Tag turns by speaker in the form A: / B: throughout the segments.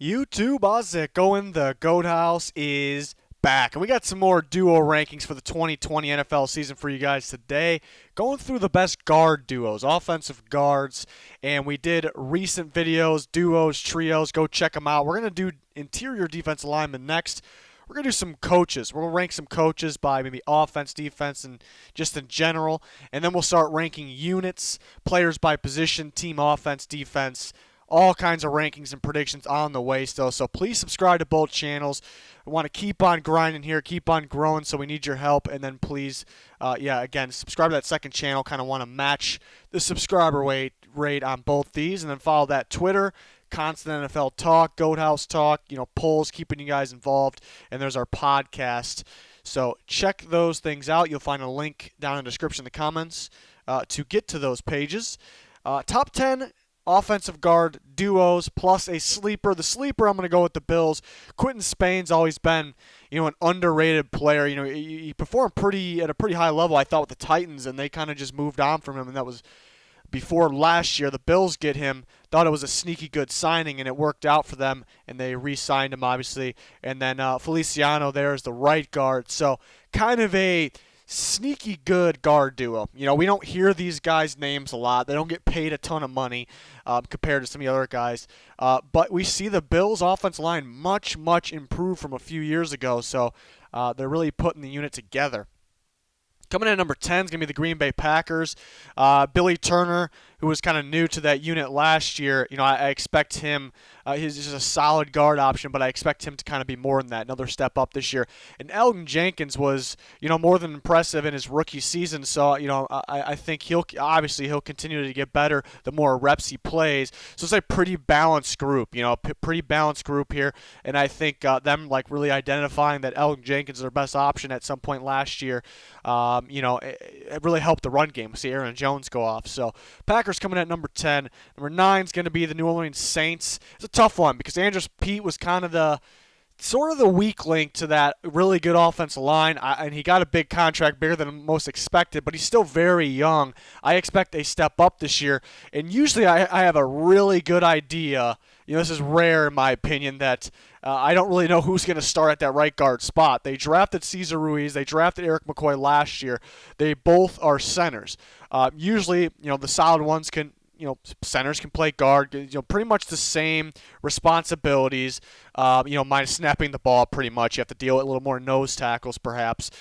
A: YouTube, how's it going? The Goat House is back. And we got some more duo rankings for the 2020 NFL season for you guys today. Going through the best guard duos, offensive guards. And we did recent videos, duos, trios. Go check them out. We're going to do interior defensive linemen next. We're going to do some coaches. We're going to rank some coaches by maybe offense, defense, and just in general. And then we'll start ranking units, players by position, team offense, defense, all kinds of rankings and predictions on the way still. So please subscribe to both channels. We want to keep on grinding here, keep on growing, so we need your help. And then please, again, subscribe to that second channel. Kind of want to match the subscriber rate on both these. And then follow that Twitter, Constant NFL Talk, Goat House Talk, polls, keeping you guys involved. And there's our podcast. So check those things out. You'll find a link down in the description in the comments to get to those pages. Top 10 offensive guard duos plus a sleeper. The sleeper, I'm going to go with the Bills. Quentin Spain's always been, an underrated player. He performed at a pretty high level, I thought, with the Titans, and they kind of just moved on from him, and that was before last year. The Bills get him, thought it was a sneaky good signing, and it worked out for them, and they re-signed him, obviously. And then Feliciano there is the right guard. So kind of a sneaky good guard duo. We don't hear these guys' names a lot. They don't get paid a ton of money compared to some of the other guys. But we see the Bills' offensive line much, much improved from a few years ago. So they're really putting the unit together. Coming in at number 10 is going to be the Green Bay Packers. Billy Turner, who was kind of new to that unit last year, I expect him, he's just a solid guard option, but I expect him to kind of be more than that, another step up this year. And Elgin Jenkins was, more than impressive in his rookie season, so, I think he'll continue to get better the more reps he plays. So it's a pretty balanced group, pretty balanced group here, and I think them, really identifying that Elgin Jenkins is their best option at some point last year, it really helped the run game. See Aaron Jones go off. So Packers coming at number 10. Number 9 is going to be the New Orleans Saints. It's a tough one because Andrews Pete was kind of the weak link to that really good offensive line, and he got a big contract, bigger than most expected, but he's still very young. I expect a step up this year, and usually I have a really good idea. This is rare in my opinion that I don't really know who's going to start at that right guard spot. They drafted Cesar Ruiz. They drafted Eric McCoy last year. They both are centers. Usually, the solid ones can, centers can play guard, pretty much the same responsibilities, minus snapping the ball pretty much. You have to deal with a little more nose tackles perhaps.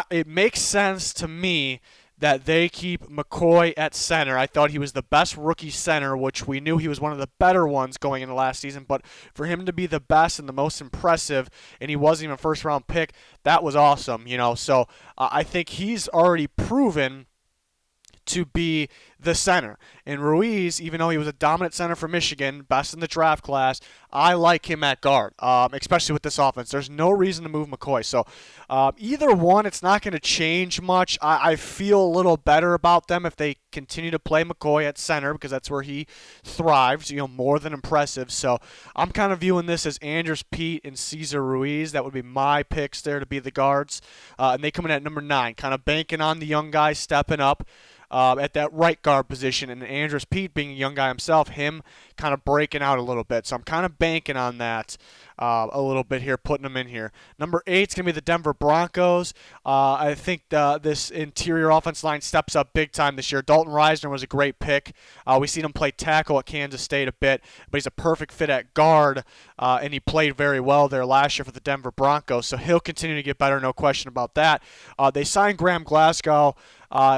A: It makes sense to me that they keep McCoy at center. I thought he was the best rookie center, which we knew he was one of the better ones going into last season, but for him to be the best and the most impressive, and he wasn't even a first-round pick, that was awesome, So I think he's already proven to be the center. And Ruiz, even though he was a dominant center for Michigan, best in the draft class, I like him at guard, especially with this offense. There's no reason to move McCoy. So either one, it's not going to change much. I feel a little better about them if they continue to play McCoy at center because that's where he thrives, more than impressive. So I'm kind of viewing this as Andrews Pete and Cesar Ruiz. That would be my picks there to be the guards. And they come in at number 9, kind of banking on the young guys stepping up at that right guard position, and Andrews Pete being a young guy himself, him kind of breaking out a little bit. So I'm kind of banking on that a little bit here, putting them in here. Number 8 is going to be the Denver Broncos. I think this interior offense line steps up big time this year. Dalton Reisner was a great pick. We've seen him play tackle at Kansas State a bit, but he's a perfect fit at guard, and he played very well there last year for the Denver Broncos. So he'll continue to get better, no question about that. They signed Graham Glasgow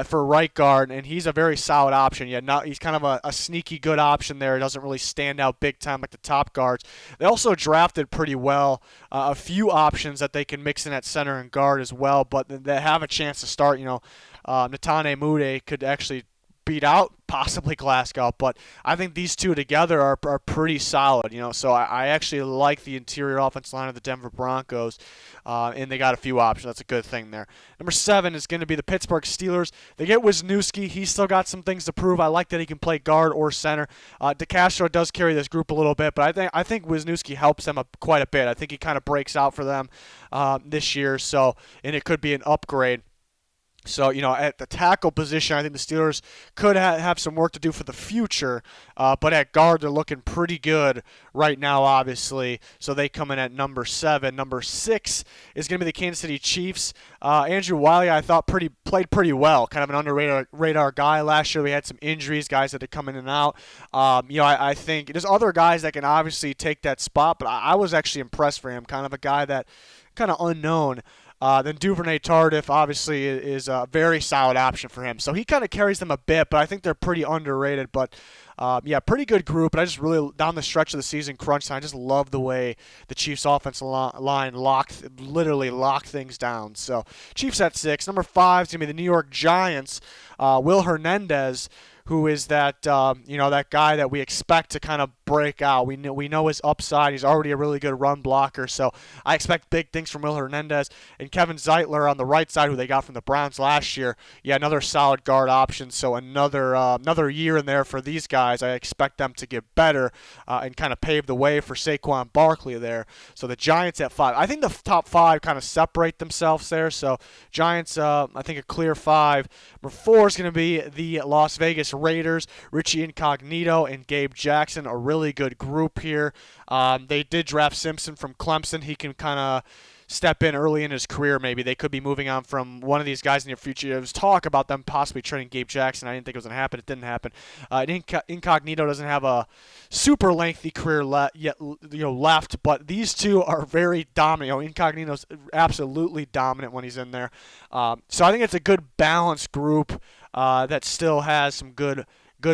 A: for right guard, and he's a very solid option. He's kind of a sneaky good option there. He doesn't really stand out big time like the top guards. They also drafted pretty well a few options that they can mix in at center and guard as well, but they have a chance to start. Netane Mude could actually beat out possibly Glasgow, but I think these two together are pretty solid, so I actually like the interior offense line of the Denver Broncos, and they got a few options. That's a good thing there. Number 7 is going to be the Pittsburgh Steelers. They get Wisniewski. He's still got some things to prove. I like that he can play guard or center. DeCastro does carry this group a little bit, but I think Wisniewski helps them quite a bit. I think he kind of breaks out for them this year, and it could be an upgrade. So, at the tackle position, I think the Steelers could have some work to do for the future. But at guard, they're looking pretty good right now, obviously. So they come in at number 7. Number 6 is going to be the Kansas City Chiefs. Andrew Wiley, I thought played pretty well. Kind of an under radar guy last year. We had some injuries, guys that had come in and out. I think there's other guys that can obviously take that spot, but I was actually impressed for him. Kind of a guy that kind of unknown. Then Duvernay Tardif obviously is a very solid option for him. So he kind of carries them a bit, but I think they're pretty underrated. But pretty good group. But I just really, down the stretch of the season, crunch time, I just love the way the Chiefs' offensive line literally locked things down. So Chiefs at 6. Number 5 is going to be the New York Giants. Will Hernandez, who is that that guy that we expect to kind of break out. We know his upside. He's already a really good run blocker, so I expect big things from Will Hernandez. And Kevin Zeitler on the right side, who they got from the Browns last year. Yeah, another solid guard option. So another year in there for these guys. I expect them to get better and kind of pave the way for Saquon Barkley there. So the Giants at 5. I think the top 5 kind of separate themselves there. So Giants, I think a clear 5. Number 4 is going to be the Las Vegas Raiders. Richie Incognito and Gabe Jackson, a really good group here. They did draft Simpson from Clemson. He can kind of step in early in his career maybe. They could be moving on from one of these guys in the future. There was talk about them possibly trading Gabe Jackson. I didn't think it was going to happen. It didn't happen. Incognito doesn't have a super lengthy career left, but these two are very dominant. Incognito's absolutely dominant when he's in there. So I think it's a good balanced group that still has some good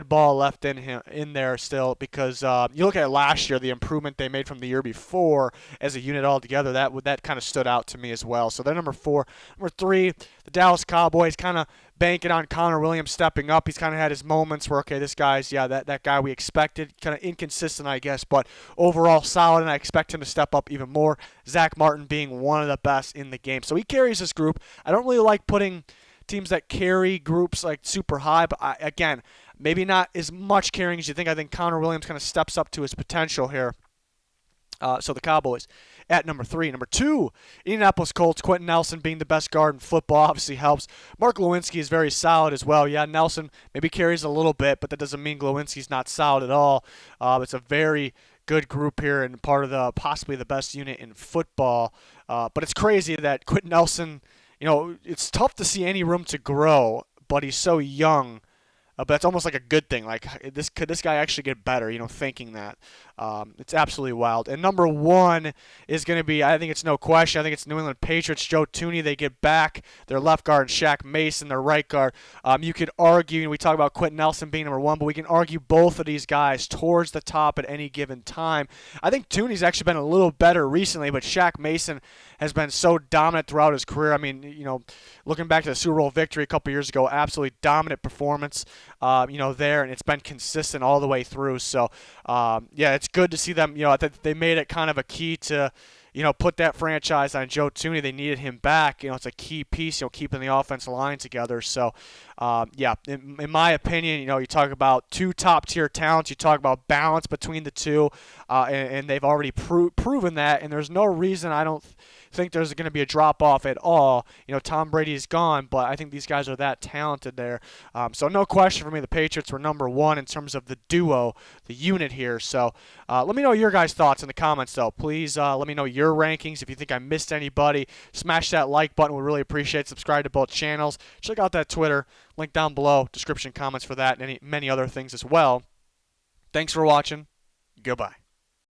A: ball left in there still, because you look at last year, the improvement they made from the year before as a unit altogether, that kind of stood out to me as well. So they're number 4. Number 3, the Dallas Cowboys, kind of banking on Connor Williams stepping up. He's kind of had his moments where, okay, this guy's, that guy we expected, kind of inconsistent, I guess, but overall solid, and I expect him to step up even more. Zach Martin being one of the best in the game. So he carries this group. I don't really like putting teams that carry groups like super high, but again, maybe not as much carrying as you think. I think Connor Williams kind of steps up to his potential here. So the Cowboys at number 3. Number 2, Indianapolis Colts. Quentin Nelson being the best guard in football obviously helps. Mark Lewinsky is very solid as well. Yeah, Nelson maybe carries a little bit, but that doesn't mean Lewinsky's not solid at all. It's a very good group here and part of possibly the best unit in football. But it's crazy that Quentin Nelson, it's tough to see any room to grow, but he's so young. But that's almost like a good thing. Like, could this guy actually get better? Thinking that. It's absolutely wild. And number 1 is going to be, I think it's no question, I think it's New England Patriots. Joe Thuney, they get back their left guard, Shaq Mason, their right guard. You could argue, we talk about Quentin Nelson being number 1, but we can argue both of these guys towards the top at any given time. I think Thuney's actually been a little better recently, but Shaq Mason has been so dominant throughout his career. I mean, looking back to the Super Bowl victory a couple years ago, absolutely dominant performance, there, and it's been consistent all the way through. So, it's good to see them, that they made it kind of a key to, put that franchise on Joe Thuney. They needed him back. It's a key piece, keeping the offensive line together. So, in my opinion, you talk about 2 top-tier talents. You talk about balance between the two, and they've already proven that, and there's no reason I don't think there's going to be a drop-off at all. Tom Brady's gone, but I think these guys are that talented there. So no question for me, the Patriots were number 1 in terms of the duo, the unit here. So let me know your guys' thoughts in the comments, though. Please let me know your rankings. If you think I missed anybody, smash that like button. We really appreciate it. Subscribe to both channels. Check out that Twitter. Link down below. Description, comments for that, and many other things as well. Thanks for watching. Goodbye.